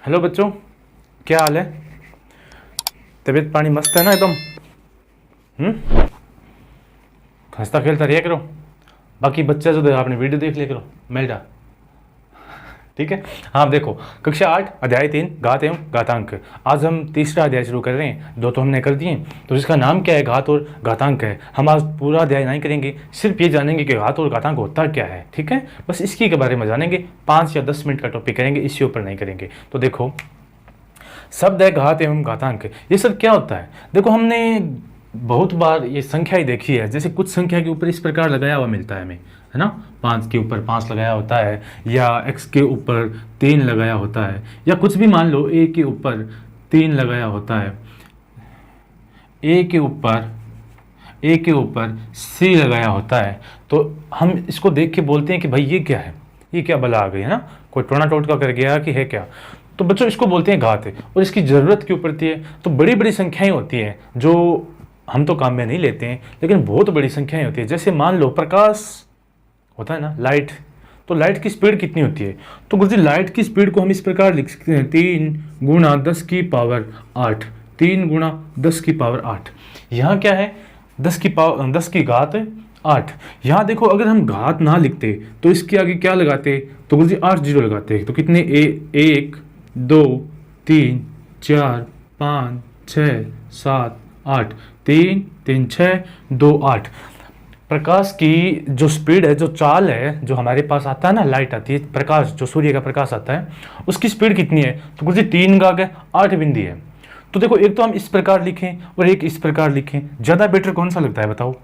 Hello बच्चों, क्या हाल है? तबीयत पानी मस्त है ना एकदम? हंसता खेलता रहा करो। बाकी बच्चे जो आपने वीडियो देख लिया करो मेल्डा। ठीक है। हाँ देखो, कक्षा 8 अध्याय 3 घात एवं घातांक। आज हम तीसरा अध्याय शुरू कर रहे हैं। दो तो हमने कर दिए, तो जिसका नाम क्या है घात और घातांक है। हम आज पूरा अध्याय नहीं करेंगे, सिर्फ ये जानेंगे कि घात और घातांक होता क्या है। ठीक है, बस इसकी के बारे में जानेंगे। 5 या 10 मिनट का टॉपिक करेंगे, इसके ऊपर नहीं करेंगे। तो देखो, शब्द है घात एवं घातांक। ये सर क्या होता है? देखो, हमने बहुत बार ये संख्या ही देखी है। जैसे कुछ संख्या के ऊपर इस प्रकार लगाया हुआ मिलता है हमें, है ना। 5 के ऊपर 5 लगाया होता है, या x के ऊपर 3 लगाया होता है, या कुछ भी मान लो a के ऊपर 3 लगाया होता है, a के ऊपर c लगाया होता है। तो हम इसको देख के बोलते हैं कि भाई ये क्या है, ये क्या बला आ गई, है ना। कोई टोना टोटका कर गया कि है क्या। तो बच्चों इसको बोलते हैं घात। और इसकी ज़रूरत क्यों पड़ती है? तो बड़ी बड़ी संख्याएं होती हैं जो हम तो काम में नहीं लेते हैं, लेकिन बहुत बड़ी संख्याएं होती है। जैसे मान लो प्रकाश होता है ना, लाइट। तो लाइट की स्पीड कितनी होती है? तो गुरुजी लाइट की स्पीड को हम इस प्रकार लिख सकते हैं, 3 गुणा 10 की पावर 8। 3 गुणा 10 की पावर 8। यहाँ क्या है? 10 की घात 8। यहाँ देखो, अगर हम घात ना लिखते तो इसके आगे क्या लगाते? तो गुरुजी 8 जीरो लगाते। तो कितने? 1 2 3 4 5 6 7 8। 3 3 6 2 8। प्रकाश की जो स्पीड है, जो चाल है, जो हमारे पास आता है ना, लाइट आती है, प्रकाश जो सूर्य का प्रकाश आता है, उसकी स्पीड कितनी है? तो गुरुजी 3 का आगे 8 बिंदी है। तो देखो, एक तो हम इस प्रकार लिखें और एक इस प्रकार लिखें, ज़्यादा बेटर कौन सा लगता है बताओ?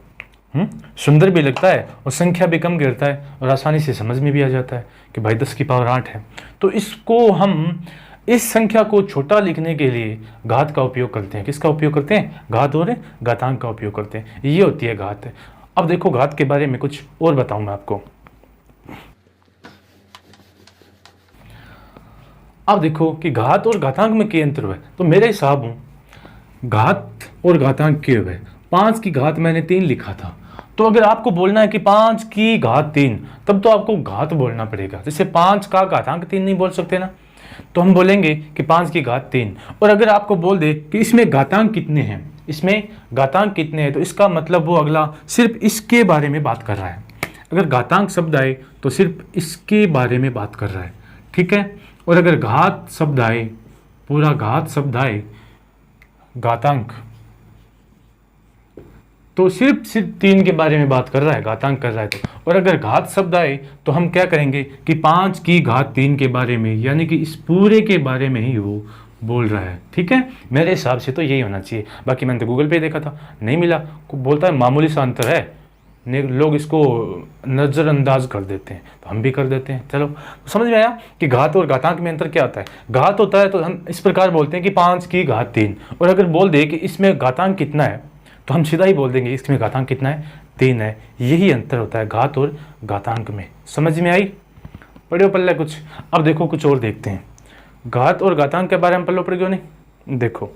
सुंदर भी लगता है और संख्या भी कम गिरता है और आसानी से समझ में भी आ जाता है कि भाई 10 की पावर 8 है। तो इसको हम इस संख्या को छोटा लिखने के लिए घात का उपयोग करते हैं। किसका उपयोग करते हैं? घात और घातांक का उपयोग करते हैं। ये होती है घात। अब देखो, घात के बारे में कुछ और बताऊं मैं आपको। अब देखो कि घात और घातांक में क्या अंतर है। तो मेरे हिसाब घात और घातांक क्या है? 5 की घात मैंने 3 लिखा था। तो अगर आपको बोलना है कि 5 की घात 3, तब तो आपको घात बोलना पड़ेगा। जैसे 5 का घातांक 3 नहीं बोल सकते ना, तो हम बोलेंगे कि 5 की घात 3। और अगर आपको बोल दे कि इसमें घातांक कितने हैं, इसमें घातांक कितने हैं, तो इसका मतलब वो अगला सिर्फ इसके बारे में बात कर रहा है। अगर घातांक शब्द आए तो सिर्फ इसके बारे में बात कर रहा है। ठीक है। और अगर घात शब्द आए, पूरा घात शब्द आए, घातांक, तो सिर्फ 3 के बारे में बात कर रहा है, घातांक कर रहा है। तो और अगर घात शब्द आए तो हम क्या करेंगे कि 5 की घात 3 के बारे में, यानी कि इस पूरे के बारे में ही वो बोल रहा है। ठीक है, मेरे हिसाब से तो यही होना चाहिए। बाकी मैंने तो गूगल पे देखा था, नहीं मिला। बोलता है मामूली सा अंतर है, लोग इसको नज़रअंदाज कर देते हैं, तो हम भी कर देते हैं। चलो, समझ में आया कि घात और घातांक में अंतर क्या होता है। घात होता है तो हम इस प्रकार बोलते हैं कि 5 की घात 3। और अगर बोल दे कि इसमें घातांक कितना है, तो हम सीधा ही बोल देंगे इसमें घातांक कितना है? 3 है। यही अंतर होता है घात और घातांक में। समझ में आई? पढ़ो पल्ले कुछ। अब देखो, कुछ और देखते हैं। घात और घातांक के बारे में पल्लो पड़ गयो नहीं? देखो,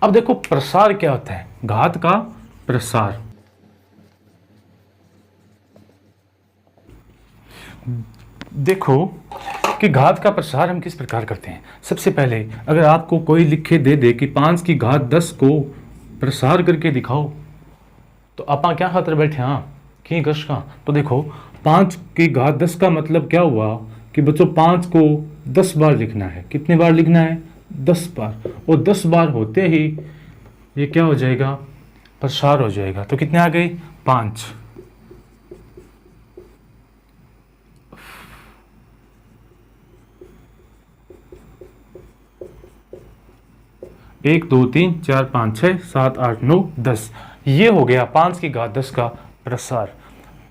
अब देखो प्रसार क्या होता है। घात का प्रसार, देखो कि घात का प्रसार हम किस प्रकार करते हैं। सबसे पहले अगर आपको कोई लिखे दे दे कि 5 की घात 10 को प्रसार करके दिखाओ, तो आप क्या खातर बैठे? हाँ कि गश का। तो देखो, 5 की घात 10 का मतलब क्या हुआ कि बच्चों 5 को 10 बार लिखना है। कितने बार लिखना है? 10 बार। और 10 बार होते ही ये क्या हो जाएगा? प्रसार हो जाएगा। तो कितने आ गए? 5। 1 2 3 4 5 6 7 8 9 10। ये हो गया 5 की घात 10 का प्रसार।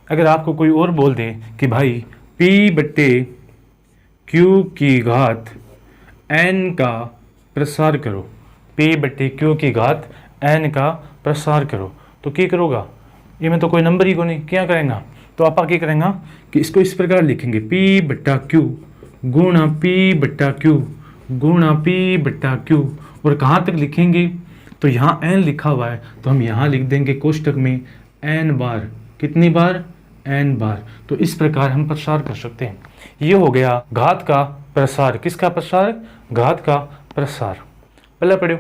अगर आपको कोई और बोल दे कि भाई P/Q की घात n का प्रसार करो, P/Q की घात n का प्रसार करो, तो क्या करोगा? ये में तो कोई नंबर ही को नहीं, क्या करेंगा? तो आप क्या करेंगे कि इसको इस प्रकार लिखेंगे, P/Q गुणा P/Q गुणा P/Q। और कहाँ तक लिखेंगे? तो यहाँ n लिखा हुआ है, तो हम यहाँ लिख देंगे कोष्टक में n बार। कितनी बार? n बार। तो इस प्रकार हम प्रसार कर सकते हैं। ये हो गया घात का प्रसार। किसका प्रसार? घात का प्रसार। पहले पढ़ो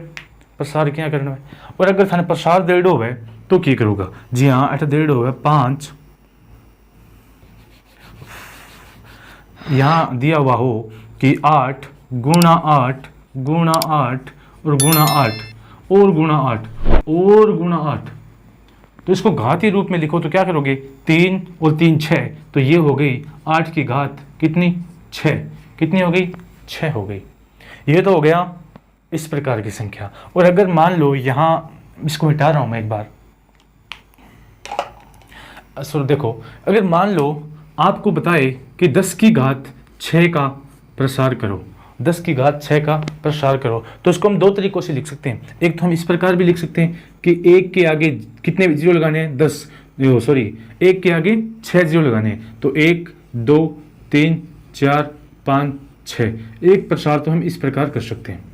प्रसार क्या करना है। और अगर थाने प्रसार देड़ो है तो की करूँगा? जी हाँ, अठ देड़ो है 5, यहाँ दिया हुआ हो कि 8 गुणा 8 गुणा 8 और गुणा 8 और गुणा 8 और गुणा 8, तो इसको घाती रूप में लिखो तो क्या करोगे? 3 और 3 6, तो ये हो गई 8 की घात कितनी? 6। कितनी हो गई? 6 हो गई। ये तो हो गया इस प्रकार की संख्या। और अगर मान लो यहाँ इसको मिटा रहा हूँ मैं एक बार, सो देखो, अगर मान लो आपको बताए कि 10 की घात 6 का प्रसार करो, 10 की घात 6 का प्रसार करो, तो इसको हम दो तरीकों से लिख सकते हैं। एक तो हम इस प्रकार भी लिख सकते हैं कि 1 के आगे कितने जीरो लगाने हैं? 10, सॉरी 1 के आगे 6 जीरो लगाने हैं, तो 1 2 3 4 5 6। एक प्रसार तो हम इस प्रकार कर सकते हैं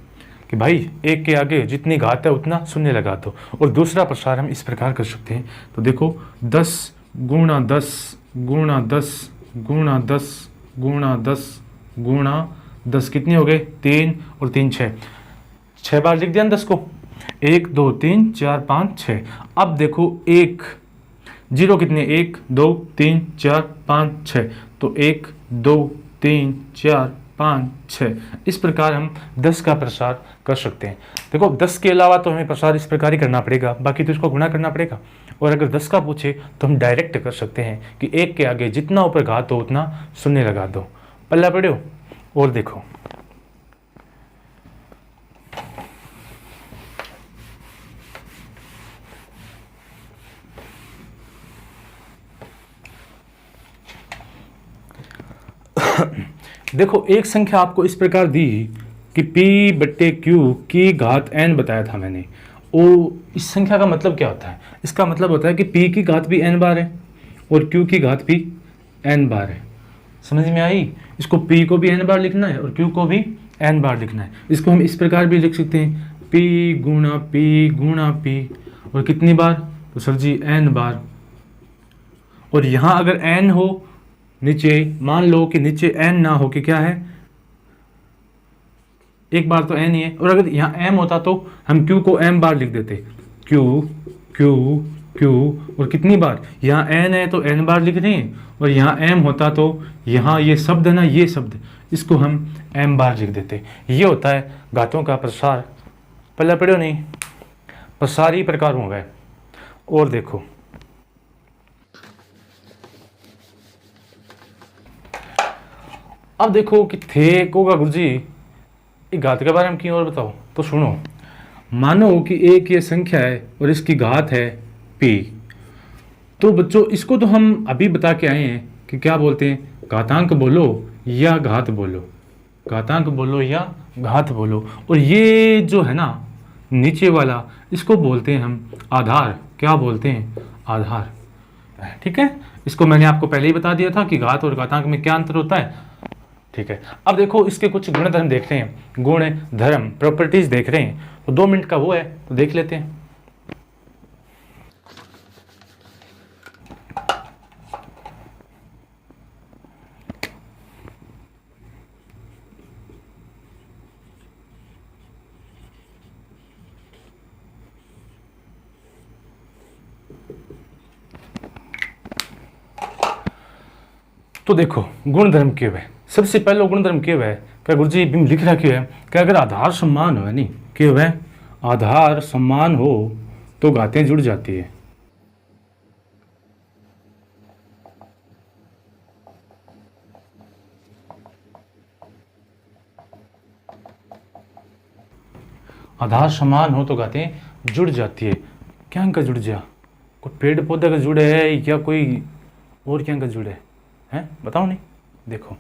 कि भाई 1 के आगे जितनी घात है उतना शून्य लगा दो। और दूसरा प्रसार हम इस प्रकार कर सकते हैं, तो देखो 10 गुणा 10 गुणा 10 गुणा 10 गुणा 10 गुणा 10 कितने हो गए? 3 और 3 6 बार लिख दिया ना 10 को। 1 2 3 4 5 6। अब देखो एक जीरो कितने? 1 2 3 4 5 6, तो 1 2 3 4 5 6। इस प्रकार हम 10 का प्रसार कर सकते हैं। देखो 10 के अलावा तो हमें प्रसार इस प्रकार ही करना पड़ेगा, बाकी तो इसको गुणा करना पड़ेगा। और अगर 10 का पूछे तो हम डायरेक्ट कर सकते हैं कि 1 के आगे जितना ऊपर घात हो उतना शून्य लगा दो। पल्ला पढ़ो और देखो, देखो एक संख्या आपको इस प्रकार दी कि p/q की घात n बताया था मैंने। ओ इस संख्या का मतलब क्या होता है? इसका मतलब होता है कि p की घात भी n बार है और q की घात भी n बार है। समझ में आई? इसको p को भी n बार लिखना है और q को भी n बार लिखना है। इसको हम इस प्रकार भी लिख सकते हैं, p गुणा p और कितनी बार? तो सर जी n बार। और यहाँ अगर n हो नीचे, मान लो कि नीचे n ना हो कि क्या है? एक बार तो n ही है। और अगर यहाँ m होता तो हम q को m बार लिख देते, q q q और कितनी बार? यहाँ n है तो n बार लिख रहे हैं, और यहाँ m होता तो यहाँ ये शब्द है ना, ये शब्द, इसको हम m बार लिख देते। ये होता है घातों का प्रसार। पहले पढ़ो नहीं, प्रसार ही प्रकार हो गए। और देखो अब देखो कि थे को का गुरुजी एक घात के बारे में क्यों और बताओ। तो सुनो, मानो कि एक ये संख्या है और इसकी घात है p। तो बच्चों इसको तो हम अभी बता के आए हैं कि क्या बोलते हैं, घातांक बोलो या घात बोलो, घातांक बोलो या घात बोलो। और ये जो है ना नीचे वाला, इसको बोलते हैं हम आधार। क्या बोलते हैं? आधार। ठीक है, इसको मैंने आपको पहले ही बता दिया था कि घात और घातांक में क्या अंतर होता है। ठीक है, अब देखो इसके कुछ गुणधर्म देख रहे हैं, गुण धर्म प्रॉपर्टीज देख रहे हैं। तो 2 मिनट का वो है तो देख लेते हैं। तो देखो गुणधर्म क्यों है। सबसे पहले गुणधर्म क्यों है? क्या गुरुजी बिम लिख रहा क्यों है कि अगर आधार समान हो, नहीं क्यों है, आधार समान हो तो घातें जुड़ जाती है। आधार समान हो तो घातें जुड़ जाती है। क्या अंक जुड़ जा? कोई पेड़ पौधे का जुड़े है या कोई और क्या अंक जुड़े हैं? बताओ नहीं। देखो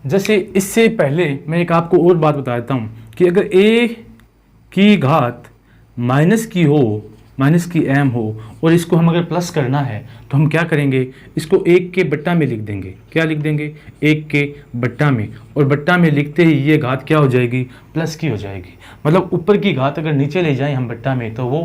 जैसे इससे पहले मैं एक आपको और बात बता देता हूँ कि अगर a की घात माइनस की हो, माइनस की m हो, और इसको हम अगर प्लस करना है तो हम क्या करेंगे, इसको 1 के बट्टा में लिख देंगे। क्या लिख देंगे? 1 के बट्टा में। और बट्टा में लिखते ही ये घात क्या हो जाएगी? प्लस की हो जाएगी। मतलब ऊपर की घात अगर नीचे ले जाएं हम बट्टा में तो वो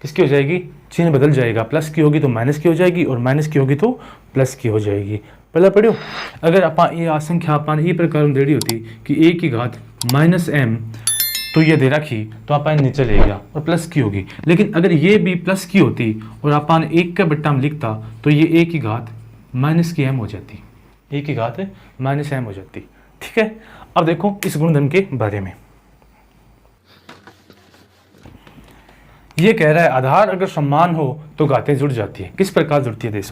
किसकी हो जाएगी? चिन्ह बदल जाएगा, प्लस की होगी तो माइनस की हो जाएगी और माइनस की होगी तो प्लस की हो जाएगी। पहला पढ़ो, अगर अपन ये संख्या अपन ये प्रकार में दे रही होती कि a की घात माइनस m, तो ये दे रखी तो अपन नीचे ले गया और प्लस की होगी। लेकिन अगर ये भी प्लस की होती और अपन एक का बट्टा में लिखता तो ये a की घात माइनस की m हो जाती, a की घात माइनस m हो जाती। ठीक है, अब देखो इस गुणधर्म के बारे में। ये कह रहा है आधार अगर समान हो तो घातें जुड़ जाती है। किस प्रकार जुड़ती है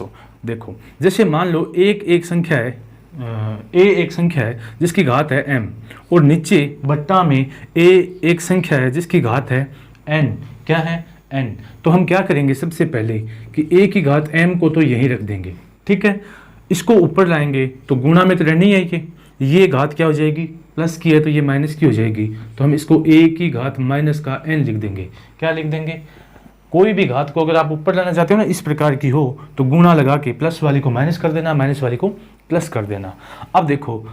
देखो, जैसे मान लो एक संख्या है a एक संख्या है जिसकी घात है m, और नीचे बट्टा में a एक संख्या है जिसकी घात है n। क्या है? n। तो हम क्या करेंगे, सबसे पहले कि a की घात m को तो यहीं रख देंगे। ठीक है, इसको ऊपर लाएंगे तो गुणा में तो रहनी है, ये घात क्या हो जाएगी, प्लस की है तो ये माइनस की हो जाएगी। तो हम इसको a की घात माइनस का n लिख देंगे। क्या लिख देंगे? कोई भी घात को अगर आप ऊपर लाना चाहते हो ना इस प्रकार की हो तो गुणा लगा के प्लस वाली को माइनस कर देना, माइनस वाली को प्लस कर देना। अब देखो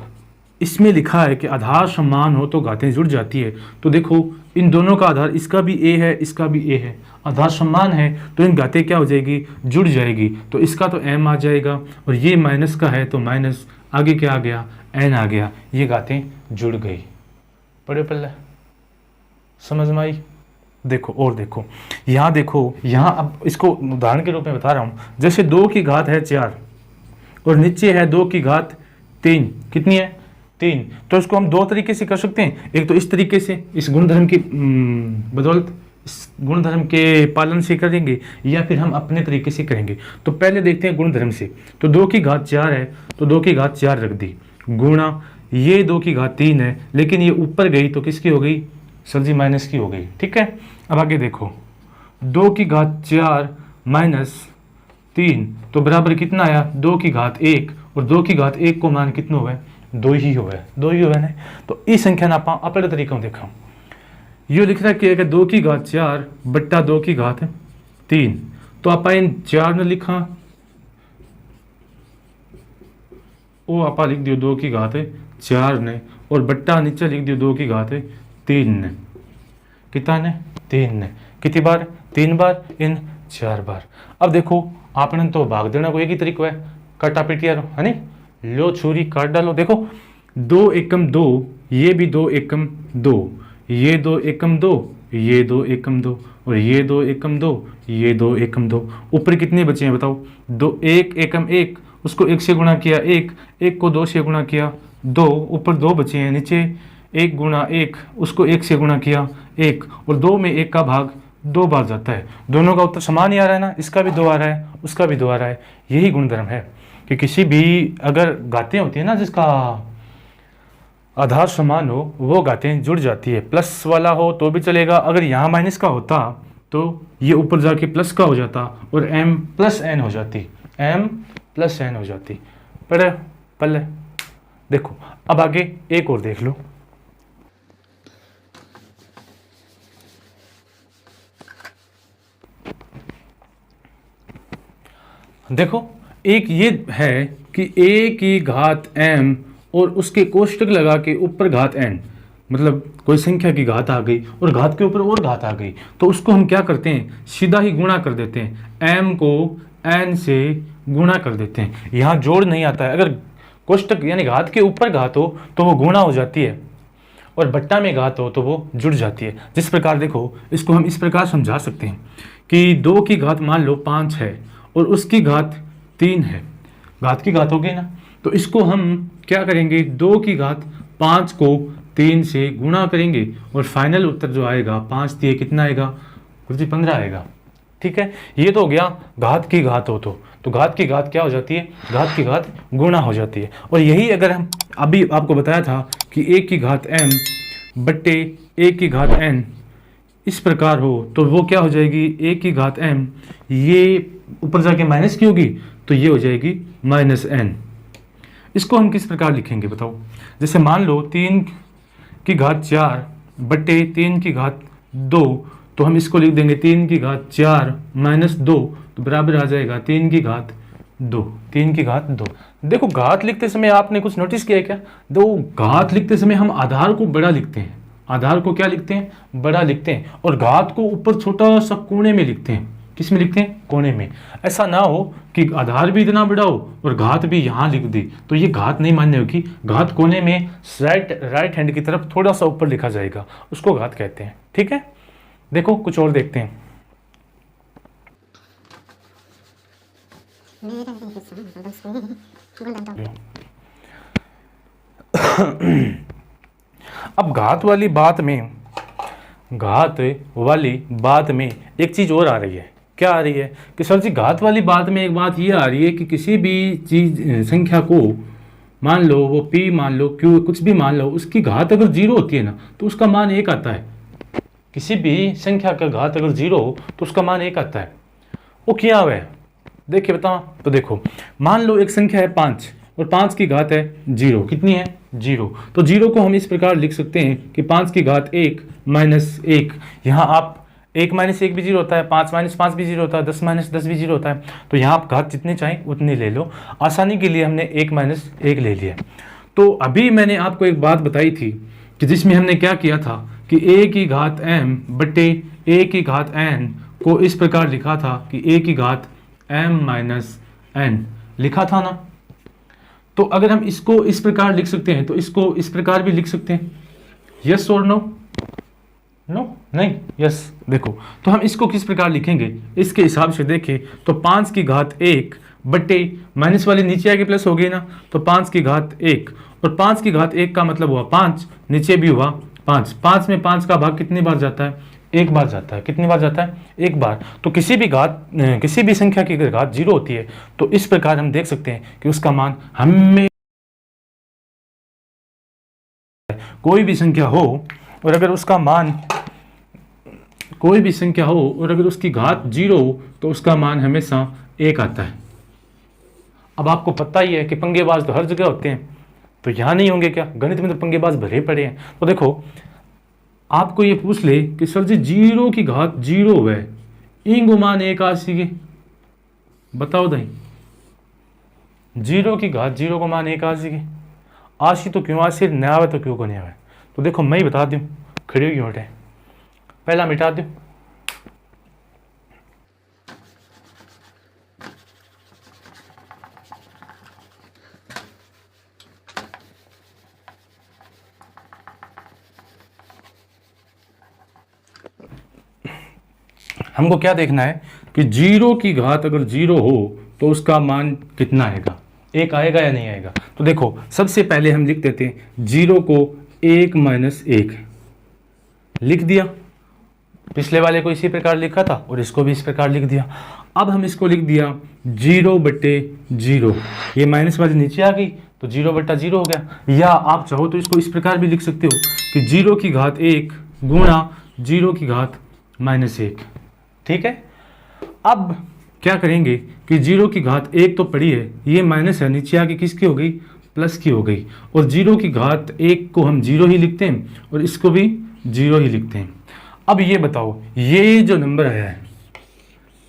इसमें लिखा है कि आधार समान हो तो घातें जुड़ जाती है। तो देखो इन दोनों का आधार, इसका भी a है इसका भी a है, आधार समान है तो इन घातें क्या हो जाएगी, जुड़ जाएगी। तो इसका तो m आ जाएगा और ये माइनस का है तो माइनस, आगे क्या आ गया, n आ गया। ये घातें जुड़ गई। पढ़े पल्ला, समझ में आई? देखो और देखो यहाँ, देखो यहाँ अब इसको उदाहरण के रूप में बता रहा हूँ। जैसे 2 की घात है 4 और नीचे है 2 की घात 3, कितनी है, 3। तो इसको हम दो तरीके से कर सकते हैं। एक तो इस तरीके से, इस गुणधर्म की बदौलत, इस गुणधर्म के पालन से करेंगे, या फिर हम अपने तरीके से करेंगे। तो पहले देखते हैं गुणधर्म से। तो 2 की घात 4 है तो 2 की घात 4 रख दी, गुणा ये 2 की घात 3 है लेकिन ये ऊपर गई तो किसकी हो गई, सर जी माइनस की हो गई। ठीक है, अब आगे देखो 2 की घात 4 माइनस 3 तो बराबर कितना आया, 2 की घात 1, और 2 की घात 1 को मान कितना हुआ है, 2 ही हुआ है ना। तो इस संख्या ना आप अपने तरीका देखा, ये लिख रहा है कि अगर 2 की घात 4 बट्टा 2 की घात 3, तो आप इन 4 ने लिखा वो आप लिख दियो 2 की घात 4 ने, और बट्टा नीचे लिख दियो 2 की घात 3 ने। कितना ने, 3 ने। कितनी बार, 3 बार, इन 4 बार। अब देखो आपने तो भाग देना को एक ही तरीका है, काटा पिटिया है नहीं, लो छुरी काट डालो। देखो 2 एकम 2, ये भी 2 एकम 2, ये 2 एकम 2, ये 2 एकम 2, और ये 2 एकम 2, ये 2 एकम 2। ऊपर कितने बचे हैं बताओ, 2, 1 एकम 1, उसको 1 से गुणा किया 1, 1 को 2 से गुणा किया 2, ऊपर 2 बचे हैं, नीचे 1 गुणा 1, उसको 1 से गुणा किया 1, और 2 में 1 का भाग 2 बार जाता है। दोनों का उत्तर समान ही आ रहा है ना, इसका भी 2 आ रहा है उसका भी 2 आ रहा है। यही गुणधर्म है कि किसी भी अगर घातें होती है ना जिसका आधार समान हो वो घातें जुड़ जाती है। प्लस वाला हो तो भी चलेगा, अगर यहाँ माइनस का होता तो ये ऊपर जाके प्लस का हो जाता और m प्लस n हो जाती, m प्लस n हो जाती। पहले देखो, अब आगे एक और देख लो। देखो एक ये है कि a की घात m और उसके कोष्टक लगा के ऊपर घात n, मतलब कोई संख्या की घात आ गई और घात के ऊपर और घात आ गई, तो उसको हम क्या करते हैं, सीधा ही गुणा कर देते हैं, m को n से गुणा कर देते हैं। यहाँ जोड़ नहीं आता है। अगर कोष्टक यानी घात के ऊपर घात हो तो वो गुणा हो जाती है, और बट्टा में घात हो तो वो जुड़ जाती है। जिस प्रकार देखो इसको हम इस प्रकार समझा सकते हैं कि 2 की घात मान लो 5 है और उसकी घात 3 है, घात की घात होगी ना, तो इसको हम क्या करेंगे, 2 की घात 5 को 3 से गुणा करेंगे और फाइनल उत्तर जो आएगा 5 दिए कितना आएगा, गुरुजी 15 आएगा। ठीक है, ये तो हो गया घात की घात हो तो घात की घात क्या हो जाती है, घात की घात गुणा हो जाती है। और यही अगर हम अभी आपको बताया था कि 1 की घात m बट्टे 1 की घात n इस प्रकार हो तो वो क्या हो जाएगी, 1 की घात m, ये ऊपर जाके माइनस की होगी तो ये हो जाएगी माइनस n। इसको हम किस प्रकार लिखेंगे बताओ, जैसे मान लो 3 की घात 4 बट्टे 3 की घात 2, तो हम इसको लिख देंगे 3 की घात 4 माइनस 2, तो बराबर आ जाएगा 3 की घात 2, 3 की घात 2। देखो घात लिखते समय आपने कुछ नोटिस किया है क्या, दो घात लिखते समय हम आधार को बड़ा लिखते हैं, आधार को क्या लिखते हैं, बड़ा लिखते हैं, और घात को ऊपर छोटा सा कोने में लिखते हैं। किस में लिखते हैं, कोने में। ऐसा ना हो कि आधार भी इतना बड़ा हो और घात भी यहाँ लिख दी, तो ये घात नहीं मान्य होगी। घात कोने में राइट हैंड की तरफ थोड़ा सा ऊपर लिखा जाएगा, उसको घात कहते हैं। ठीक है, देखो कुछ और देखते हैं। अब घात वाली बात में एक चीज और आ रही है। क्या आ रही है कि सर जी घात वाली बात में एक बात ये आ रही है कि किसी भी चीज संख्या को मान लो, वो p मान लो, q कुछ भी मान लो, उसकी घात अगर 0 होती है ना तो उसका मान 1 आता है। किसी भी संख्या का घात अगर 0 हो तो उसका मान 1 आता है। वो क्या हुआ है, देखिए बताओ। तो देखो मान लो एक संख्या है 5 और 5 की घात है 0। कितनी है, 0। तो 0 को हम इस प्रकार लिख सकते हैं कि 5 की घात 1 माइनस 1। यहाँ आप 1 माइनस 1 भी 0 होता है, 5 माइनस 5 भी 0 होता है, 10 माइनस 10 भी 0 होता है। तो यहाँ आप घात जितनी चाहें उतनी ले लो। आसानी के लिए हमने 1 माइनस 1 ले लिया। तो अभी मैंने आपको एक बात बताई थी कि जिसमें हमने क्या किया था कि a की घात m बटे a की घात n को इस प्रकार लिखा था कि a की घात m माइनस n लिखा था ना। तो अगर हम इसको इस प्रकार लिख सकते हैं तो इसको इस प्रकार भी लिख सकते हैं। यस और नो, नो नहीं यस। देखो तो हम इसको किस प्रकार लिखेंगे, इसके हिसाब से देखें तो 5 की घात 1 बटे माइनस वाली नीचे आके प्लस हो गई ना, तो 5 की घात 1 और 5 की घात 1 का मतलब हुआ 5, नीचे भी हुआ 5। 5 में 5 का भाग कितनी बार जाता है, 1 बार जाता है। कितनी बार जाता है, 1 बार। तो किसी भी संख्या की अगर घात 0 होती है तो इस प्रकार हम देख सकते हैं कि उसका मान हमें कोई भी संख्या हो और अगर उसका मान कोई भी संख्या हो और अगर उसकी घात 0 हो तो उसका मान हमेशा 1 आता है। अब आपको पता ही है कि पंगेबाज तो हर जगह होते हैं, तो यहाँ नहीं होंगे क्या, गणित में तो पंगेबाज भरे पड़े हैं। तो देखो आपको ये पूछ ले कि सर जी 0 की घात 0 है, इंग मान 1 आसी, बताओ दाई 0 की घात 0 को मान 1 आशी तो क्यों आशी, नया आवे तो क्यों को नहीं आवे। तो देखो मैं ही बता दूं, खड़ी हुई हटे पहला मिटा दूं। हमको क्या देखना है कि 0 की घात अगर 0 हो तो उसका मान कितना आएगा, 1 आएगा या नहीं आएगा। तो देखो सबसे पहले हम लिख देते हैं 0 को 1 माइनस 1 लिख दिया। पिछले वाले को इसी प्रकार लिखा था और इसको भी इस प्रकार लिख दिया। अब हम इसको लिख दिया 0 बटे 0, ये माइनस वाली नीचे आ गई तो 0 बटा 0 हो गया। या आप चाहो तो इसको इस प्रकार भी लिख सकते हो कि 0 की घात 1 गुणा 0 की घात माइनस 1। ठीक है, अब क्या करेंगे कि 0 की घात 1 तो पड़ी है, ये माइनस है, नीचे आके किसकी हो गई, प्लस की हो गई। और 0 की घात 1 को हम 0 ही लिखते हैं और इसको भी 0 ही लिखते हैं। अब ये बताओ ये जो नंबर आया है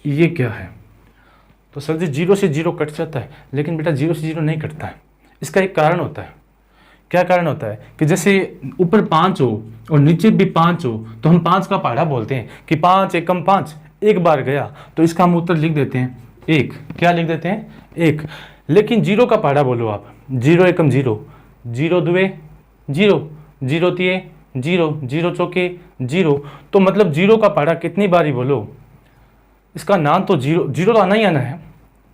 ये क्या है। तो सर जी 0 से 0 कट जाता है, लेकिन बेटा 0 से 0 नहीं कटता है। इसका एक कारण होता है। क्या कारण होता है कि जैसे ऊपर 5 हो और नीचे भी 5 हो तो हम 5 का पहाड़ा बोलते हैं कि 5 एकम 5, एक बार गया तो इसका हम उत्तर लिख देते हैं 1। क्या लिख देते हैं, 1। लेकिन 0 का पहाड़ा बोलो आप, 0 एकम 0, 0 दुए 0, 0 तिये 0, 0 चौके 0। तो मतलब 0 का पहाड़ा कितनी बार ही बोलो, इसका नाम तो 0 तो आना ही आना है,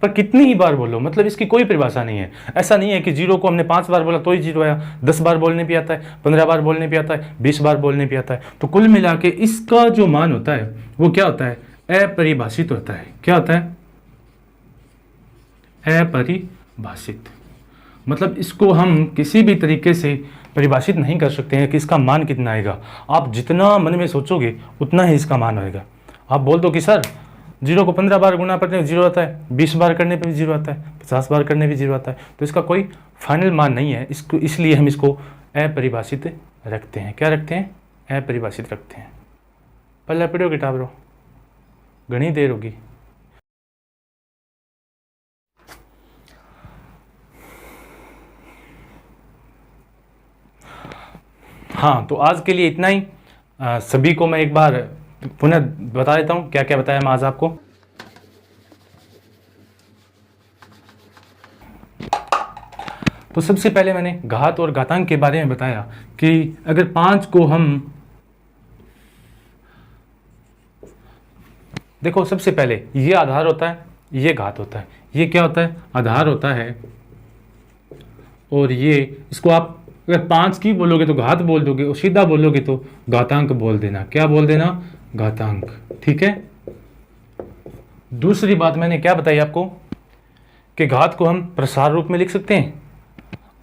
पर कितनी ही बार बोलो, मतलब इसकी कोई परिभाषा नहीं है। ऐसा नहीं है कि 0 को हमने 5 बार बोला तो ही 0 आया, 10 बार बोलने भी आता है, 15 बार बोलने भी आता है, 20 बार बोलने भी आता है। तो कुल मिला के इसका जो मान होता है वो क्या होता है, अपरिभाषित होता है। क्या होता है, अपरिभाषित। मतलब इसको हम किसी भी तरीके से परिभाषित नहीं कर सकते हैं कि इसका मान कितना आएगा। आप जितना मन में सोचोगे उतना ही इसका मान होएगा। आप बोल दो कि सर 0 को 15 बार गुणा करने में 0 आता है, 20 बार करने पे भी 0 आता है, 50 बार करने भी 0 आता है, तो इसका कोई फाइनल मान नहीं है। इसको इसलिए हम इसको अपरिभाषित रखते हैं। क्या रखते हैं, अपरिभाषित रखते हैं। पहले पढ़ो किताब रो, घनी देर होगी। हाँ, तो आज के लिए इतना ही। सभी को मैं एक बार पुनः बता देता हूँ क्या क्या बताया मैं आज आपको। तो सबसे पहले मैंने घात और घातांक के बारे में बताया कि अगर 5 को हम देखो, सबसे पहले ये आधार होता है, ये घात होता है। ये क्या होता है? आधार होता है। और ये इसको आप अगर 5 की बोलोगे तो घात बोल दोगे, और सीधा बोलोगे तो घातांक बोल देना। क्या बोल देना? घातांक। ठीक है। दूसरी बात मैंने क्या बताई आपको कि घात को हम प्रसार रूप में लिख सकते हैं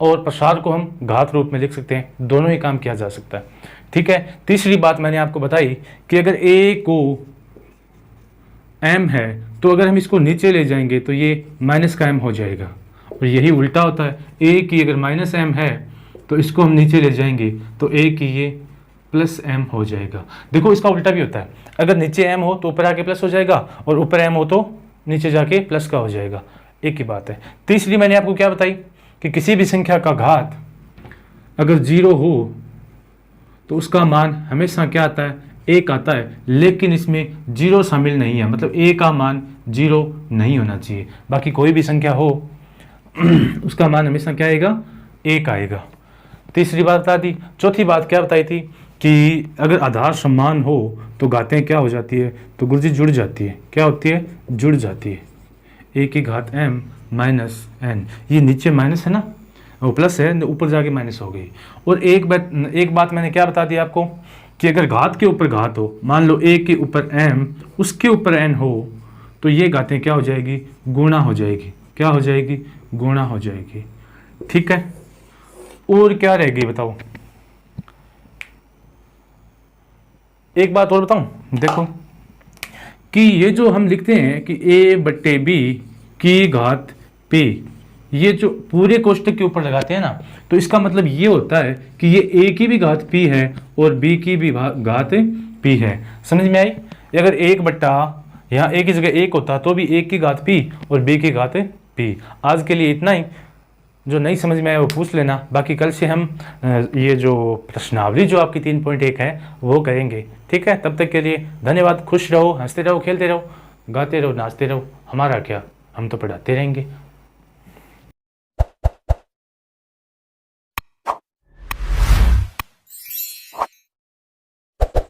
और प्रसार को हम घात रूप में लिख सकते हैं। दोनों ही काम किया जा सकता है। ठीक है। तीसरी बात मैंने आपको बताई कि अगर a को m है तो अगर हम इसको नीचे ले जाएंगे तो ये माइनस का m हो जाएगा, और यही उल्टा होता है। a की अगर माइनस m है तो इसको हम नीचे ले जाएंगे तो a की ये प्लस m हो जाएगा। देखो, इसका उल्टा भी होता है। अगर नीचे m हो तो ऊपर आके प्लस हो जाएगा, और ऊपर m हो तो नीचे जाके प्लस का हो जाएगा। एक ही बात है। तीसरी मैंने आपको क्या बताई कि किसी भी संख्या का घात अगर 0 हो तो उसका मान हमेशा क्या आता है? 1 आता है, लेकिन इसमें 0 शामिल नहीं है, मतलब a का मान 0 नहीं होना चाहिए। बाकी कोई भी संख्या हो उसका मान हमेशा क्या आएगा? 1 आएगा। तीसरी बात बता दी। चौथी बात क्या बताई थी कि अगर आधार समान हो तो घातें क्या हो जाती है? तो गुरुजी जुड़ जाती है। क्या होती है? जुड़ जाती है। a की घात m माइनस n, ये नीचे माइनस है ना, वो प्लस है, ऊपर जाके माइनस हो गई। और एक बात मैंने क्या बता दी आपको कि अगर घात के ऊपर घात हो, मान लो a के ऊपर m उसके ऊपर n हो, तो ये घातें क्या हो जाएगी? गुणा हो जाएगी। क्या हो जाएगी? गुणा हो जाएगी। ठीक है। और क्या रहेगी बताओ? एक बात और बताऊं, देखो कि ये जो हम लिखते हैं कि a/b की घात p, ये जो पूरे कोष्टक के ऊपर लगाते हैं ना, तो इसका मतलब ये होता है कि ये a की भी घात p है और b की भी घात p है। समझ में आई? अगर 1 बट्टा यहाँ a की जगह 1 होता तो भी 1 की घात p और b की घात p। आज के लिए इतना ही। जो नहीं समझ में आया वो पूछ लेना। बाकी कल से हम ये जो प्रश्नावली जो आपकी 3.1 है वो करेंगे। ठीक है। तब तक के लिए धन्यवाद। खुश रहो, हंसते रहो, खेलते रहो, गाते रहो, नाचते रहो। हमारा क्या, हम तो पढ़ाते रहेंगे।